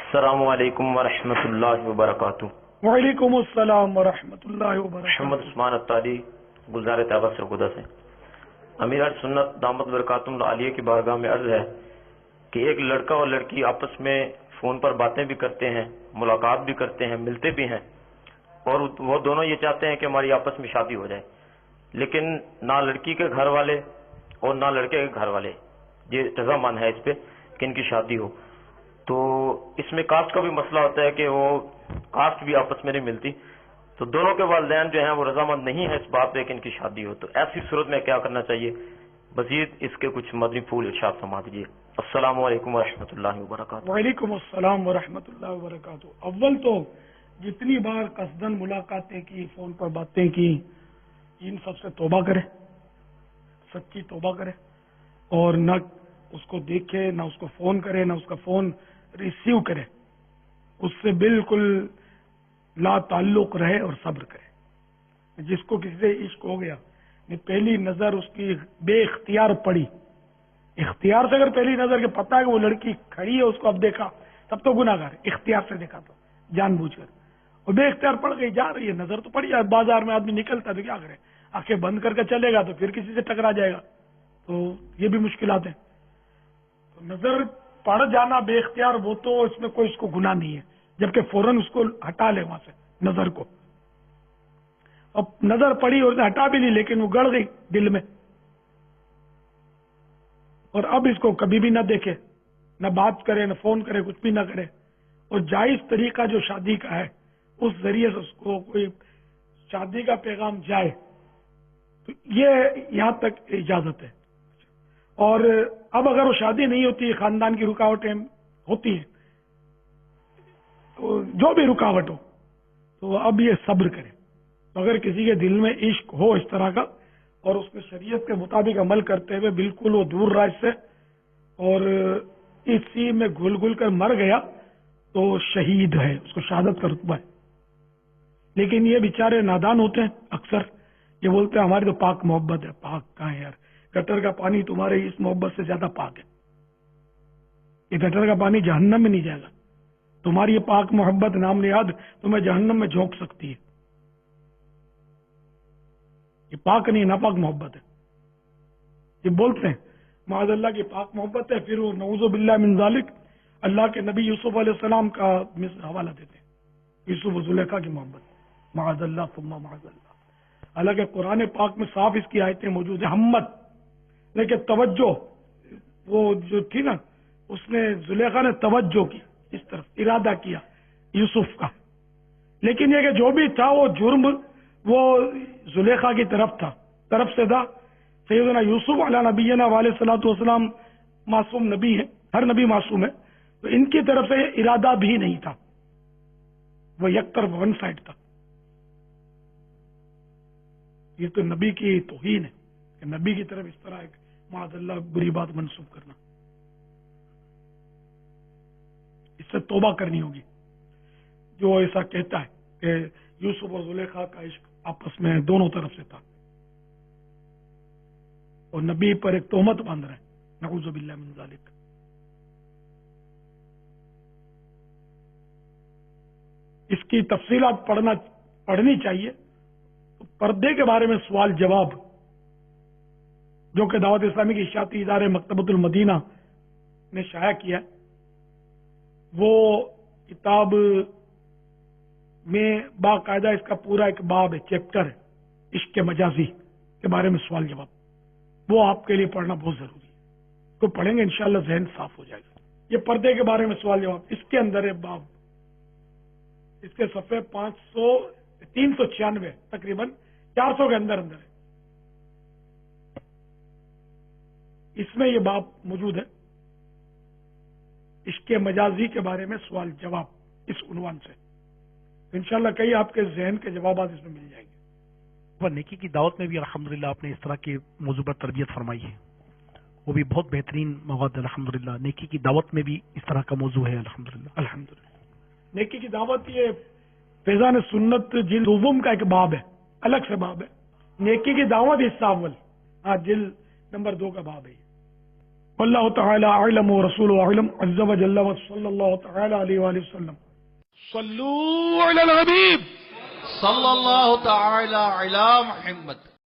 السلام علیکم ورحمۃ اللہ وبرکاتہ۔ وعلیکم السلام ورحمۃ اللہ وبرکاتہ۔ محمد عثمان الطاری گلزار طیبہ سرگودا سے۔ امیر اہل سنت دامت برکاتہم العالیہ کی بارگاہ میں عرض ہے کہ ایک لڑکا اور لڑکی آپس میں فون پر باتیں بھی کرتے ہیں، ملاقات بھی کرتے ہیں، ملتے بھی ہیں، اور وہ دونوں یہ چاہتے ہیں کہ ہماری آپس میں شادی ہو جائے، لیکن نہ لڑکی کے گھر والے اور نہ لڑکے کے گھر والے یہ رضامند ہے اس پہ کہ ان کی شادی ہو۔ تو اس میں کاسٹ کا بھی مسئلہ ہوتا ہے کہ وہ کاسٹ بھی آپس میں نہیں ملتی، تو دونوں کے والدین جو ہیں وہ رضامند نہیں ہے اس بات پہ کہ ان کی شادی ہو، تو ایسی صورت میں کیا کرنا چاہیے؟ مزید اس کے کچھ مدنی پھول ارشاد فرما دیجیے۔ السلام علیکم ورحمۃ اللہ وبرکاتہ۔ وعلیکم السلام ورحمۃ اللہ وبرکاتہ۔ اول تو جتنی بار قصدن ملاقاتیں کی، فون پر باتیں کی، ان سب سے توبہ کرے، سچی توبہ کرے، اور نہ اس کو دیکھے، نہ اس کو فون کرے، نہ اس کا فون ریسیو کرے، اس سے بالکل لا تعلق رہے اور صبر کرے۔ جس کو کسی سے عشق ہو گیا، پہلی نظر اس کی بے اختیار پڑی، اختیار سے اگر پہلی نظر کے پتہ ہے کہ وہ لڑکی کھڑی ہے، اس کو اب دیکھا تب تو گناہ گار، اختیار سے دیکھا تو جان بوجھ کر، اور بے اختیار پڑ گئی، جا رہی ہے، نظر تو پڑی ہے، بازار میں آدمی نکلتا ہے تو کیا کرے، آنکھیں بند کر کے چلے گا تو پھر کسی سے ٹکرا جائے گا، تو یہ بھی مشکلات ہیں۔ تو نظر پڑ جانا بے اختیار، وہ تو اس میں کوئی اس کو گناہ نہیں ہے، جبکہ فوراً اس کو ہٹا لے وہاں سے نظر کو۔ اب نظر پڑی اور ہٹا بھی لی، لیکن وہ گڑ گئی دل میں، اور اب اس کو کبھی بھی نہ دیکھے، نہ بات کرے، نہ فون کرے، کچھ بھی نہ کرے، اور جائز طریقہ جو شادی کا ہے اس ذریعے سے اس کو کوئی شادی کا پیغام جائے، تو یہ یہاں تک اجازت ہے۔ اور اب اگر وہ شادی نہیں ہوتی، خاندان کی رکاوٹیں ہوتی ہیں، تو جو بھی رکاوٹ ہو تو اب یہ صبر کرے۔ تو اگر کسی کے دل میں عشق ہو اس طرح کا، اور اس میں شریعت کے مطابق عمل کرتے ہوئے بالکل وہ دور راج سے اور اسی میں گھل گھل کر مر گیا، تو شہید ہے، اس کو شہادت کا رتبہ ہے۔ لیکن یہ بیچارے نادان ہوتے ہیں، اکثر یہ بولتے ہیں ہماری تو پاک محبت ہے۔ پاک کہاں ہے یار؟ گٹر کا پانی تمہارے اس محبت سے زیادہ پاک ہے۔ یہ گٹر کا پانی جہنم میں نہیں جائے گا، تمہاری یہ پاک محبت نام نہاد تمہیں جہنم میں جھونک سکتی ہے۔ یہ پاک نہیں، ناپاک محبت ہے۔ یہ بولتے ہیں معاذ اللہ کی پاک محبت ہے، پھر وہ نعوذ باللہ من ذالک اللہ کے نبی یوسف علیہ السلام کا حوالہ دیتے ہیں، یوسف و زلیخا کی محبت، معاذ اللہ ثم معاذ اللہ۔ حالانکہ قرآن پاک میں صاف اس کی آیتیں موجود ہیں، ہمت، لیکن توجہ، وہ جو تھی نا، اس نے زلیخا نے توجہ کی اس طرف، ارادہ کیا یوسف کا، لیکن یہ کہ جو بھی تھا وہ جرم وہ زلیخا کی طرف تھا، طرف سے تھا۔ سیدنا یوسف علیہ نبینا علیہ الصلوۃ والسلام معصوم نبی ہے، ہر نبی معصوم ہے، تو ان کی طرف سے ارادہ بھی نہیں تھا، وہ یک طرف ون سائڈ تھا۔ یہ تو نبی کی توہین ہے کہ نبی کی طرف اس طرح ایک معاذ اللہ بری بات منسوب کرنا۔ اس سے توبہ کرنی ہوگی جو ایسا کہتا ہے کہ یوسف اور زلیخا کا عشق آپس میں دونوں طرف سے تھا، اور نبی پر ایک تہمت باندھ رہے ہیں، نعوذ باللہ من ذالک۔ اس کی تفصیلات پڑھنی چاہیے۔ پردے کے بارے میں سوال جواب جو کہ دعوت اسلامی کے اشاعتی ادارے مکتبۃ المدینہ نے شائع کیا، وہ کتاب میں باقاعدہ اس کا پورا ایک باب ہے، چیپٹر ہے، عشق مجازی کے بارے میں سوال جواب، وہ آپ کے لیے پڑھنا بہت ضروری ہے۔ تو پڑھیں گے انشاءاللہ ذہن صاف ہو جائے گا۔ یہ پردے کے بارے میں سوال جواب، اس کے اندر ہے باب، اس کے صفحے 396 تقریباً 400 کے اندر ہے، اس میں یہ باب موجود ہے، عشق مجازی کے بارے میں سوال جواب، اس عنوان سے انشاءاللہ کئی آپ کے ذہن کے جوابات اس میں مل جائیں گے۔ نیکی کی دعوت میں بھی الحمدللہ آپ نے اس طرح کے موضوع پر تربیت فرمائی ہے، وہ بھی بہت بہترین مواد ہے الحمدللہ۔ نیکی کی دعوت میں بھی اس طرح کا موضوع ہے الحمدللہ۔ نیکی کی دعوت یہ فیضان سنت جلد دوم کا ایک باب ہے، الگ سے باب ہے، نیکی کی دعوت حصہ اول، جلد نمبر 2 کا باب ہے۔ واللہ تعالی اعلم ورسولہ اعلم عز وجل وصلی اللہ تعالی علیہ وآلہ وسلم. صلو علی الحبیب صلی اللہ تعالی علی محمد.